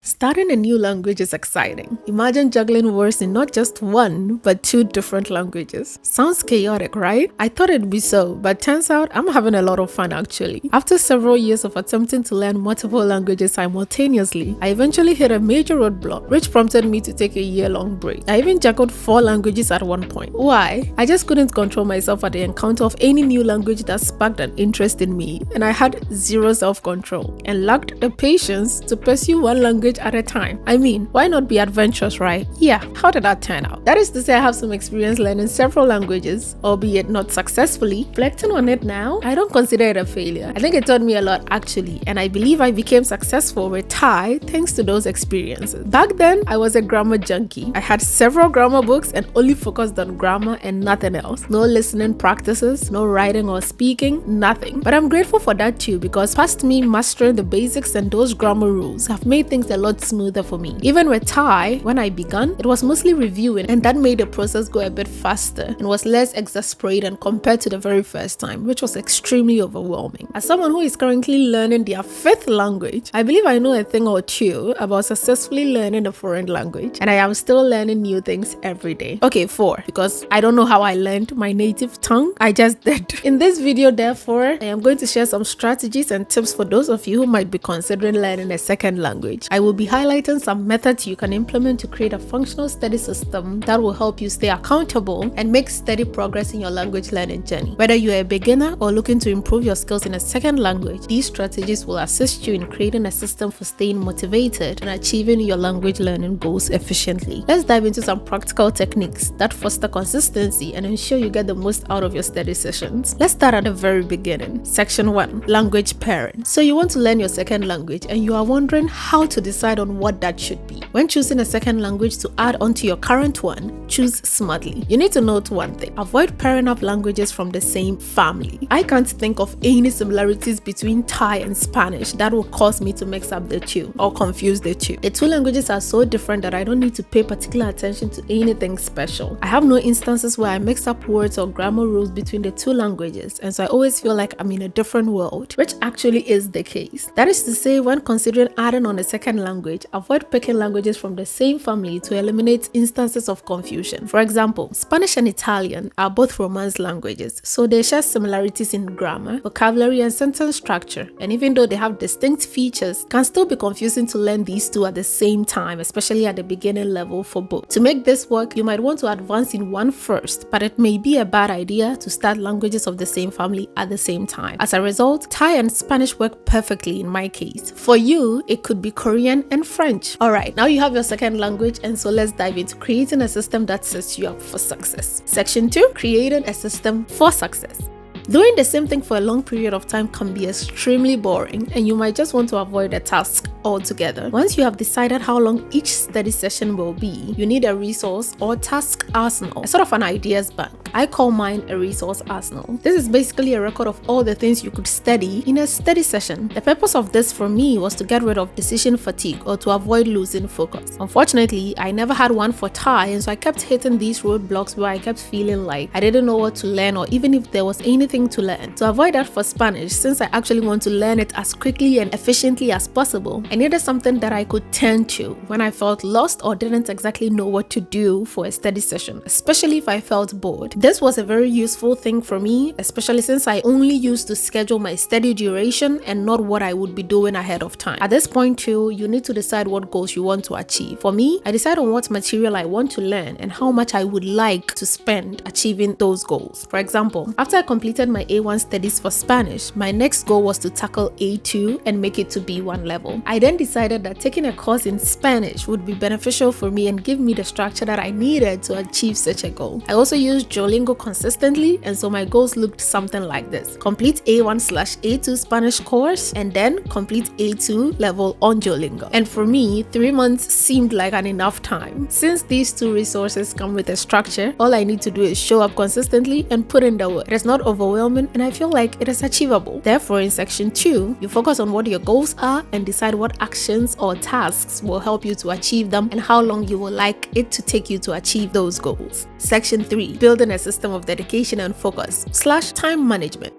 Starting a new language is exciting. Imagine juggling words in not just one, but two different languages. Sounds chaotic, right? I thought it'd be so, but turns out I'm having a lot of fun actually. After several years of attempting to learn multiple languages simultaneously, I eventually hit a major roadblock, which prompted me to take a year-long break. I even juggled 4 languages at one point. Why? I just couldn't control myself at the encounter of any new language that sparked an interest in me, and I had zero self-control and lacked the patience to pursue one language at a time. I mean, why not be adventurous, right? Yeah, how did that turn out? That is to say, I have some experience learning several languages, albeit not successfully. Reflecting on it now, I don't consider it a failure. I think it taught me a lot actually, and I believe I became successful with Thai thanks to those experiences. Back then, I was a grammar junkie. I had several grammar books and only focused on grammar and nothing else. No listening practices, no writing or speaking, nothing. But I'm grateful for that too, because past me mastering the basics and those grammar rules have made things a lot smoother for me. Even with Thai, when I began, it was mostly reviewing, and that made the process go a bit faster and was less exasperating compared to the very first time, which was extremely overwhelming. As someone who is currently learning their 5th language, I believe I know a thing or two about successfully learning a foreign language, and I am still learning new things every day. Okay, 4, because I don't know how I learned my native tongue, I just did. In this video, therefore, I am going to share some strategies and tips for those of you who might be considering learning a second language. I will be highlighting some methods you can implement to create a functional study system that will help you stay accountable and make steady progress in your language learning journey. Whether you're a beginner or looking to improve your skills in a second language, these strategies will assist you in creating a system for staying motivated and achieving your language learning goals efficiently. Let's dive into some practical techniques that foster consistency and ensure you get the most out of your study sessions. Let's start at the very beginning. Section 1. Language pairing. So you want to learn your second language and you are wondering how to decide on what that should be. When choosing a second language to add onto your current one, choose smartly. You need to note one thing. Avoid pairing up languages from the same family. I can't think of any similarities between Thai and Spanish that will cause me to mix up the two or confuse the two. The two languages are so different that I don't need to pay particular attention to anything special. I have no instances where I mix up words or grammar rules between the two languages, and so I always feel like I'm in a different world, which actually is the case. That is to say, when considering adding on a second language, avoid picking languages from the same family to eliminate instances of confusion. For example, Spanish and Italian are both Romance languages, so they share similarities in grammar, vocabulary, and sentence structure, and even though they have distinct features, can still be confusing to learn these two at the same time, especially at the beginning level for both. To make this work, you might want to advance in one first, but it may be a bad idea to start languages of the same family at the same time. As a result, Thai and Spanish work perfectly in my case. For you, it could be Korean and French. Alright, now you have your second language, and so let's dive into creating a system that sets you up for success. Section 2. Creating a system for success. Doing the same thing for a long period of time can be extremely boring, and you might just want to avoid the task altogether. Once you have decided how long each study session will be, you need a resource or task arsenal, a sort of an ideas bank. I call mine a resource arsenal. This is basically a record of all the things you could study in a study session. The purpose of this for me was to get rid of decision fatigue or to avoid losing focus. Unfortunately, I never had one for Thai, and so I kept hitting these roadblocks where I kept feeling like I didn't know what to learn, or even if there was anything to learn. To avoid that for Spanish, since I actually want to learn it as quickly and efficiently as possible, I needed something that I could turn to when I felt lost or didn't exactly know what to do for a study session, especially if I felt bored. This was a very useful thing for me, especially since I only used to schedule my study duration and not what I would be doing ahead of time. At this point too, you need to decide what goals you want to achieve. For me, I decide on what material I want to learn and how much I would like to spend achieving those goals. For example, after I completed my A1 studies for Spanish, my next goal was to tackle A2 and make it to B1 level. I then decided that taking a course in Spanish would be beneficial for me and give me the structure that I needed to achieve such a goal. I also used Duolingo consistently, and so my goals looked something like this: complete A1/A2 Spanish course and then complete A2 level on Duolingo. And for me, 3 months seemed like an enough time. Since these two resources come with a structure, all I need to do is show up consistently and put in the work. It is not overwhelming, and I feel like it is achievable. Therefore, in section 2, you focus on what your goals are and decide what actions or tasks will help you to achieve them and how long you will like it to take you to achieve those goals. Section 3, building a system of dedication and focus / time management.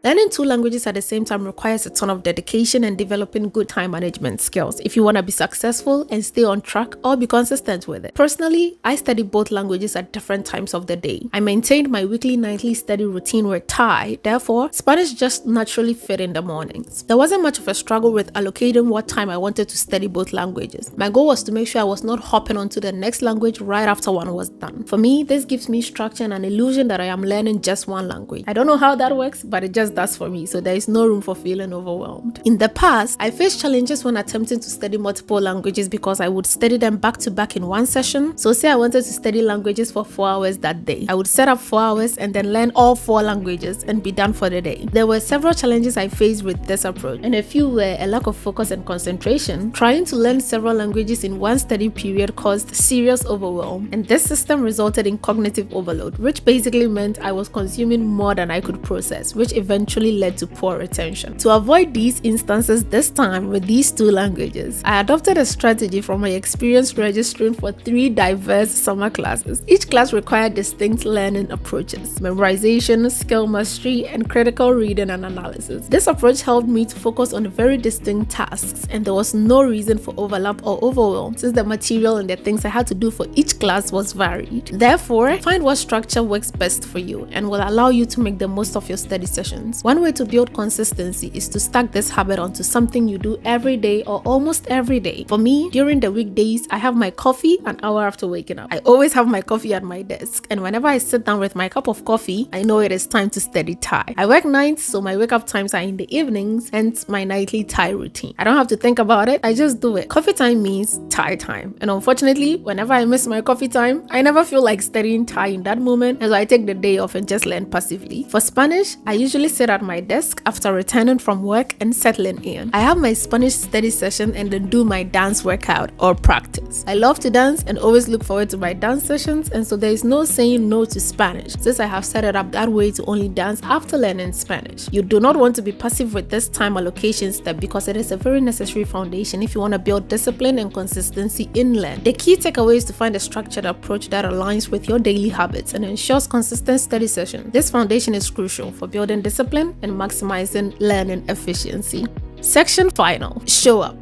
Learning two languages at the same time requires a ton of dedication and developing good time management skills if you want to be successful and stay on track or be consistent with it. Personally, I study both languages at different times of the day. I maintained my weekly nightly study routine with Thai, therefore, Spanish just naturally fit in the mornings. There wasn't much of a struggle with allocating what time I wanted to study both languages. My goal was to make sure I was not hopping onto the next language right after one was done. For me, this gives me structure and an illusion that I am learning just one language. I don't know how that works, but it just does for me, so there is no room for feeling overwhelmed. In the past, I faced challenges when attempting to study multiple languages because I would study them back to back in one session. So say I wanted to study languages for 4 hours that day. I would set up 4 hours and then learn all 4 languages and be done for the day. There were several challenges I faced with this approach, and a few were a lack of focus and concentration. Trying to learn several languages in one study period caused serious overwhelm, and this system resulted in cognitive overload, which basically meant I was consuming more than I could process, which eventually led to poor retention. To avoid these instances this time with these two languages, I adopted a strategy from my experience registering for 3 diverse summer classes. Each class required distinct learning approaches: memorization, skill mastery, and critical reading and analysis. This approach helped me to focus on very distinct tasks, and there was no reason for overlap or overwhelm since the material and the things I had to do for each class was varied. Therefore, find what structure works best for you and will allow you to make the most of your study sessions. One way to build consistency is to stack this habit onto something you do every day or almost every day. For me, during the weekdays, I have my coffee an hour after waking up. I always have my coffee at my desk, and whenever I sit down with my cup of coffee, I know it is time to study Thai. I work nights, so my wake up times are in the evenings, hence my nightly Thai routine. I don't have to think about it, I just do it. Coffee time means Thai time, and unfortunately, whenever I miss my coffee time, I never feel like studying Thai in that moment, and so I take the day off and just learn passively. For Spanish, I usually sit at my desk after returning from work and settling in. I have my Spanish study session and then do my dance workout or practice. I love to dance and always look forward to my dance sessions, and so there is no saying no to Spanish since I have set it up that way to only dance after learning Spanish. You do not want to be passive with this time allocation step because it is a very necessary foundation if you want to build discipline and consistency in learning. The key takeaway is to find a structured approach that aligns with your daily habits and ensures consistent study sessions. This foundation is crucial for building discipline and maximizing learning efficiency. Section final. Show up.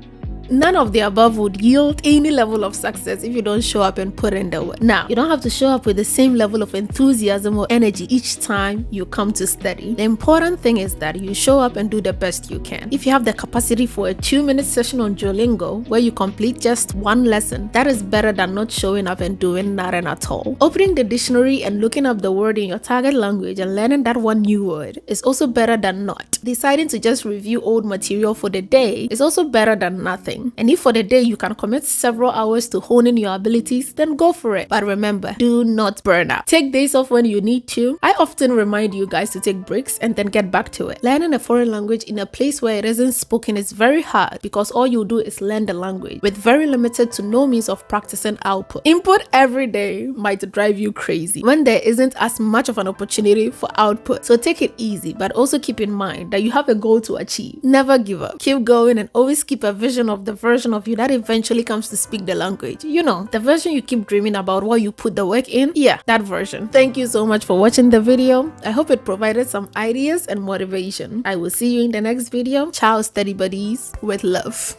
None of the above would yield any level of success if you don't show up and put in the work. Now, you don't have to show up with the same level of enthusiasm or energy each time you come to study. The important thing is that you show up and do the best you can. If you have the capacity for a 2-minute session on Duolingo where you complete just one lesson, that is better than not showing up and doing nothing at all. Opening the dictionary and looking up the word in your target language and learning that one new word is also better than not. Deciding to just review old material for the day is also better than nothing. And if for the day you can commit several hours to honing your abilities, then go for it. But remember, do not burn out. Take days off when you need to. I often remind you guys to take breaks and then get back to it. Learning a foreign language in a place where it isn't spoken is very hard because all you do is learn the language with very limited to no means of practicing output. Input every day might drive you crazy when there isn't as much of an opportunity for output. So take it easy, but also keep in mind that you have a goal to achieve. Never give up. Keep going and always keep a vision of the version of you that eventually comes to speak the language. You know, the version you keep dreaming about while you put the work in. Yeah, that version. Thank you so much for watching the video. I hope it provided some ideas and motivation. I will see you in the next video. Ciao, study buddies, with love.